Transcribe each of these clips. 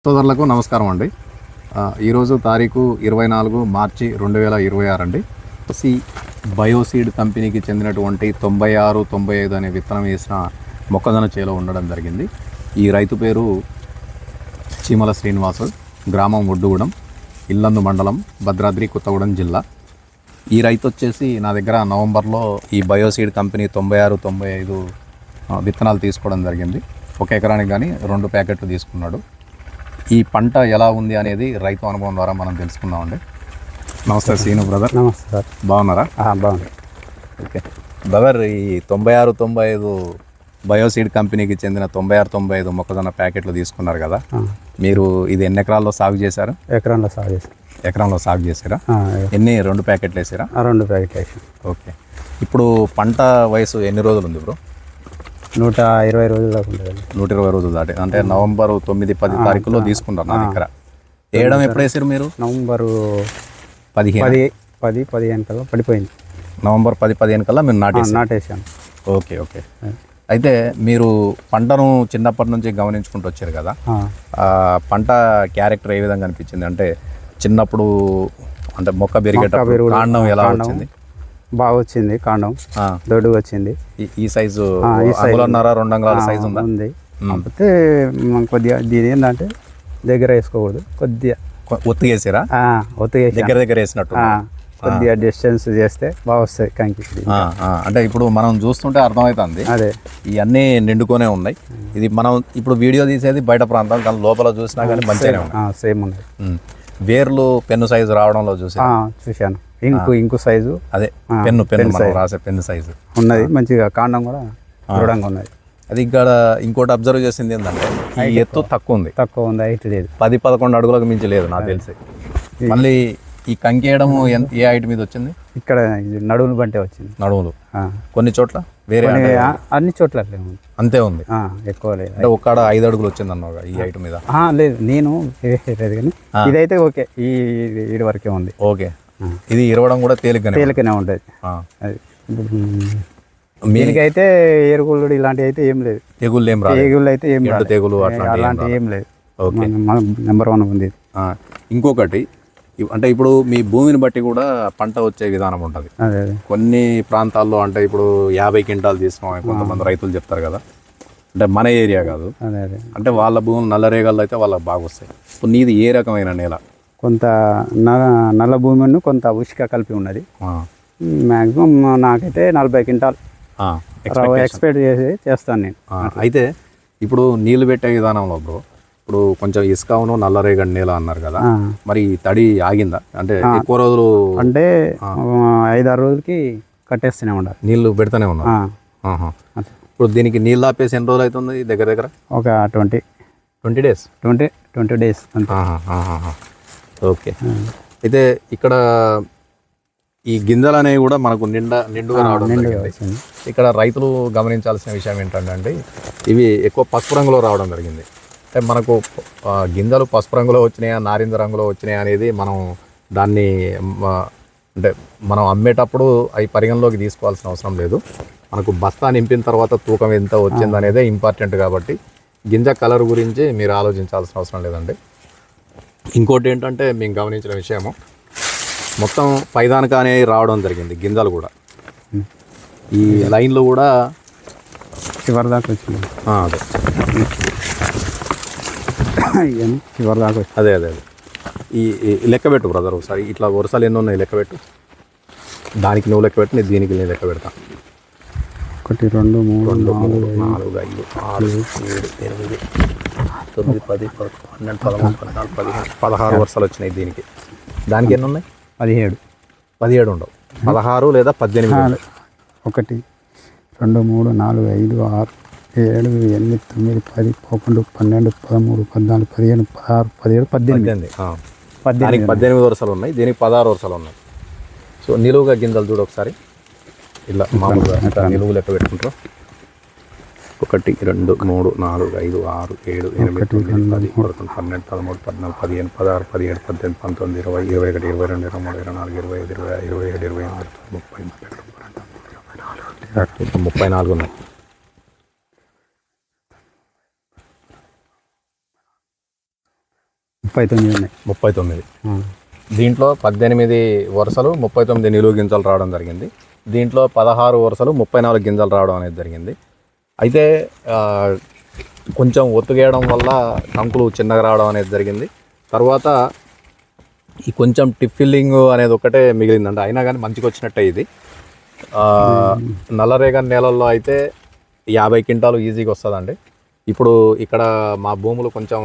సోదరులకు నమస్కారం అండి. ఈరోజు తారీఖు 24 మార్చి 2026 అండి. సి బయోసీడ్ కంపెనీకి చెందినటువంటి 96-95 అనే విత్తనం వేసిన మొక్కజొన్న చేలో ఉండడం జరిగింది. ఈ రైతు పేరు చీమల శ్రీనివాసు, గ్రామం ఒడ్డుగూడెం, ఇల్లందు మండలం, భద్రాద్రి కొత్తగూడెం జిల్లా. ఈ రైతు వచ్చేసి నా దగ్గర నవంబర్లో ఈ బయోసీడ్ కంపెనీ 96-95 విత్తనాలు తీసుకోవడం జరిగింది. ఒక ఎకరానికి కానీ 2 ప్యాకెట్లు తీసుకున్నాడు. ఈ పంట ఎలా ఉంది అనేది రైతు అనుభవం ద్వారా మనం తెలుసుకుందామండి. నమస్తే సీను బ్రదర్. నమస్తే సార్. బాగున్నారా? బాగుంది. ఓకే బ్రదర్, ఈ 96-95 బయోసీడ్ కంపెనీకి చెందిన 96-95 మొక్కజొన్న ప్యాకెట్లు తీసుకున్నారు కదా, మీరు ఇది ఎన్ని ఎకరాల్లో సాగు చేశారు? ఎకరంలో సాగు చేశారు. ఎకరంలో సాగు చేశారా? ఎన్ని 2 ప్యాకెట్లు వేసారా? 2 ప్యాకెట్లు వేసాం. ఓకే, ఇప్పుడు పంట వయసు ఎన్ని రోజులు ఉంది బ్రో? 120 రోజుల దాకా ఉంటుంది. 120 రోజులు దాటి, అంటే నవంబర్ 9-10 తారీఖులో తీసుకున్నారు నా దగ్గర. వేయడం ఎప్పుడు వేసారు మీరు? నవంబరు 15 కల్లా పడిపోయింది. నవంబర్ 10-15 కల్లా మీరు నాటేసాను. Okay okay. అయితే మీరు పంటను చిన్నప్పటి నుంచి గమనించుకుంటూ వచ్చారు కదా, పంట క్యారెక్టర్ ఏ విధంగా అనిపించింది? అంటే చిన్నప్పుడు అంటే మొక్క పెరిగేటప్పుడు కాండం ఎలా వచ్చింది? బాగా వచ్చింది, కాండం దొడ్డుగా వచ్చింది. ఈ సైజు 1.5-2 అంగుళాల సైజు ఉంది. కాకపోతే కొద్దిగా దీని ఏంటంటే దగ్గర వేసుకోకూడదు, కొద్దిగా ఒత్తి వేసారా? దగ్గర వేసినట్టు కొద్దిగా డిస్టెన్స్ చేస్తే బాగా వస్తాయి కంకి. అంటే ఇప్పుడు మనం చూస్తుంటే అర్థమవుతుంది, అదే ఇవన్నీ నిండుకొనే ఉన్నాయి. ఇది మనం ఇప్పుడు వీడియో తీసేది బయట ప్రాంతం, కానీ లోపల చూసినా కానీ మంచిగానే ఉన్నాయి, సేమ్ ఉన్నాయి. వేర్లు పెన్ను సైజు రావడంలో చూశాను. ఇంకు సైజు అదే పెన్ను మనం రాసే పెన్ను సైజు ఉన్నది. మంచిగా కాండం కూడా దృఢంగా ఉన్నది. అది ఇక్కడ ఇంకోటి అబ్జర్వ్ చేసింది ఏంటంటే ఈ ఎత్తు తక్కువ ఉంది, హైట్ లేదు. 10-11 అడుగులకు మించి లేదు నాకు తెలిసి. మళ్ళీ ఈ కంకి వేయడము ఏ హైట్ మీద వచ్చింది? ఇక్కడ నడువులు బంటే వచ్చింది. నడువులు కొన్ని చోట్ల వేరే, అన్ని చోట్ల అంతే ఉంది, ఎక్కువ లేదు. అంటే ఒక్కడ 5 అడుగులు వచ్చింది అన్నావు ఈ హైట్ మీద? లేదు, నేను లేదు కానీ ఇదైతే ఓకే, ఈ వరకే ఉంది. ఓకే, ఇది ఇరవడం కూడా తేలికనే ఉంటుంది. మీకైతే ఏరుగుళ్ళు ఇలాంటివి అయితే ఏం లేదు, తెగుళ్ళు అయితే ఏం తెగులు అలాంటివి ఏం లేదు. నెంబర్ 1 ఉంది. ఇంకొకటి అంటే ఇప్పుడు మీ భూమిని బట్టి కూడా పంట వచ్చే విధానం ఉంటుంది. కొన్ని ప్రాంతాల్లో అంటే ఇప్పుడు 50 క్వింటాలు తీసుకోమని కొంతమంది రైతులు చెప్తారు కదా, అంటే మన ఏరియా కాదు, అంటే వాళ్ళ భూములు నల్లరేగల్లో అయితే వాళ్ళకి బాగా వస్తాయి. నీది ఏ రకమైన నేల? కొంత నల్ల భూమి, కొంత ఉష్క కలిపి ఉన్నది. మ్యాక్సిమం నాకైతే 40 క్వింటాల్ ఎక్స్పెక్ట్ చేస్తాను నేను. అయితే ఇప్పుడు నీళ్లు పెట్టే విధానంలో బ్రో, ఇప్పుడు కొంచెం ఇసుకను నల్లరేగడి నేల అన్నారు కదా, మరి తడి ఆగిందా? అంటే ఎక్కువ రోజులు అంటే 5-6 రోజులకి కట్టేస్తూనే ఉండాలి, నీళ్లు పెడతానే ఉన్నారు. ఇప్పుడు దీనికి నీళ్ళు ఆపేసి ఎన్ని రోజులు అవుతుంది? దగ్గర ఒక 20 డేస్. 20 డేస్. ఓకే. అయితే ఇక్కడ ఈ గింజలు అనేవి కూడా మనకు నిండుగా రావడం జరిగింది. ఇక్కడ రైతులు గమనించాల్సిన విషయం ఏంటంటే ఇవి ఎక్కువ పసుపు రంగులో రావడం జరిగింది. అంటే మనకు గింజలు పసుపు రంగులో వచ్చినాయా, నారింజ రంగులో వచ్చినాయా అనేది మనం దాన్ని అంటే మనం అమ్మేటప్పుడు అవి పరిగణలోకి తీసుకోవాల్సిన అవసరం లేదు. మనకు బస్తా నింపిన తర్వాత తూకం ఎంత వచ్చింది అనేదే ఇంపార్టెంట్. కాబట్టి గింజ కలర్ గురించి మీరు ఆలోచించాల్సిన అవసరం లేదండి. ఇంకోటి ఏంటంటే మేము గమనించిన విషయము, మొత్తం పైదానికానే రావడం జరిగింది గింజలు కూడా. ఈ లైన్లు కూడా చివరి దాకా వచ్చింది. అదే ఈ లెక్క పెట్టు బ్రదర్ ఒకసారి, ఇట్లా వరుసలు ఎన్ని ఉన్నాయి లెక్క పెట్టు. దానికి నువ్వు లెక్క పెట్టు, దీనికి నేను లెక్క పెడతా. 1 2 3 4 5 6 7 8 9 10 11 12 13 14 15 16 వరుసలు వచ్చినాయి దీనికి. దానికి ఎన్ని ఉన్నాయి? 17 ఉండవు, 16 లేదా 18. 1 2 3 4 5 6 7 8 9 10 11 12 13 14 15 16 17 18. దానికి 18 వరుసలు ఉన్నాయి, దీనికి 16 వరుసలు ఉన్నాయి. సో నిలువుగా గింజలు చూడు ఒకసారి, ఇలా మామూలుగా నిలువు లెక్క పెట్టుకుంటారు. 1 2 3 4 5 6 7 8 9 10 11 12 13 14 15 16 17 18 19 20 21 22 23 24 25 27 28 30 34 ఉన్నాయి. 39 ఉన్నాయి. 39. ఆ. దీంట్లో 18 వరుసలు 39 నిలువు గింజలు రావడం జరిగింది. దీంట్లో 16 వరుసలు 34 గింజలు రావడం అనేది జరిగింది. అయితే కొంచెం ఒత్తుగేయడం వల్ల కంకులు చిన్నగా రావడం అనేది జరిగింది. తర్వాత ఈ కొంచెం టిప్ ఫిల్లింగ్ అనేది ఒకటే మిగిలిందండి. అయినా కానీ మంచిగా వచ్చినట్టే ఇది. నల్లరేగడి నేలల్లో అయితే 50 క్వింటాలు ఈజీగా వస్తుందండి. ఇప్పుడు ఇక్కడ మా భూములు కొంచెం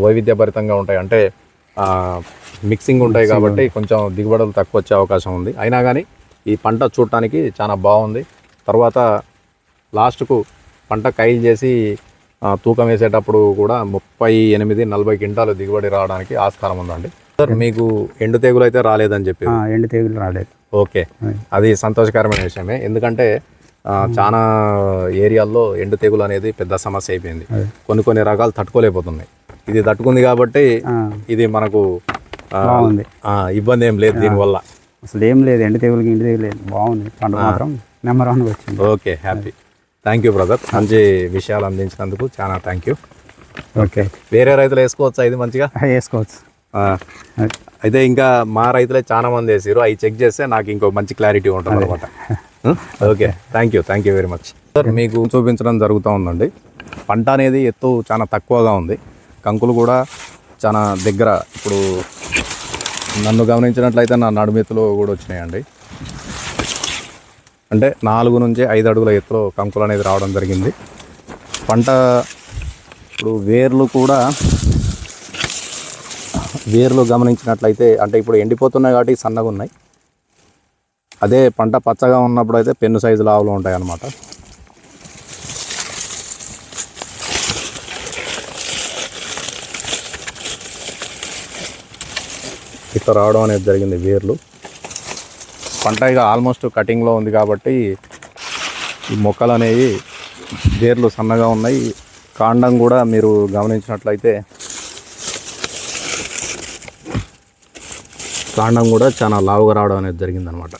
వైవిధ్యభరితంగా ఉంటాయి, అంటే మిక్సింగ్ ఉంటాయి కాబట్టి కొంచెం దిగుబడులు తక్కువ వచ్చే అవకాశం ఉంది. అయినా కానీ ఈ పంట చూడటానికి చాలా బాగుంది. తర్వాత లాస్ట్కు పంట కైలు చేసి తూకం వేసేటప్పుడు కూడా 38-40 క్వింటాలు దిగుబడి రావడానికి ఆస్కారం ఉందండి. సార్ మీకు ఎండు తెగులు అయితే రాలేదని చెప్పి? ఎండు తెగులు రాలేదు. ఓకే, అది సంతోషకరమైన విషయమే. ఎందుకంటే చాలా ఏరియాల్లో ఎండు తెగులు అనేది పెద్ద సమస్య అయిపోయింది. కొన్ని రకాలు తట్టుకోలేకపోతున్నాయి. ఇది తట్టుకుంది కాబట్టి ఇది మనకు ఇబ్బంది ఏం లేదు దీనివల్ల. అసలు ఏం లేదు, ఎండు తెగులకి ఇంటి తెగులు లేదు. బాగుంది, పంట మాత్రం నెంబర్ 1 వచ్చింది. Okay, happy. Thank you brother, మంచి విషయాలు అందించినందుకు చాలా థ్యాంక్ యూ. ఓకే, వేరే రైతులు వేసుకోవచ్చా ఇది మంచిగా? వేసుకోవచ్చు. అయితే ఇంకా మా రైతులే చాలా మంది వేసారు, అవి చెక్ చేస్తే నాకు ఇంకో మంచి క్లారిటీ ఉంటుంది అనమాట. Okay, thank you very much sir. మీకు చూపించడం జరుగుతూ ఉందండి. పంట అనేది ఎత్తు చాలా తక్కువగా ఉంది, కంకులు కూడా చాలా దగ్గర. ఇప్పుడు నన్ను గమనించినట్లయితే నా నడుమెత్తులో కూడా వచ్చినాయండి. అంటే 4 నుంచి 5 అడుగుల ఎత్తులో కంకులు అనేది రావడం జరిగింది. పంట ఇప్పుడు వేర్లు గమనించినట్లయితే, అంటే ఇప్పుడు ఎండిపోతున్నాయి కాబట్టి సన్నగా ఉన్నాయి. అదే పంట పచ్చగా ఉన్నప్పుడు అయితే పెన్ను సైజు లావులు ఉంటాయి అన్నమాట. ఇట్లా రావడం అనేది జరిగింది వేర్లు. పంట ఇక ఆల్మోస్ట్ కటింగ్లో ఉంది కాబట్టి ఈ మొక్కలు అనేవి వేర్లు సన్నగా ఉన్నాయి. కాండం కూడా మీరు గమనించినట్లయితే కాండం కూడా చాలా లావుగా రావడం అనేది జరిగిందనమాట.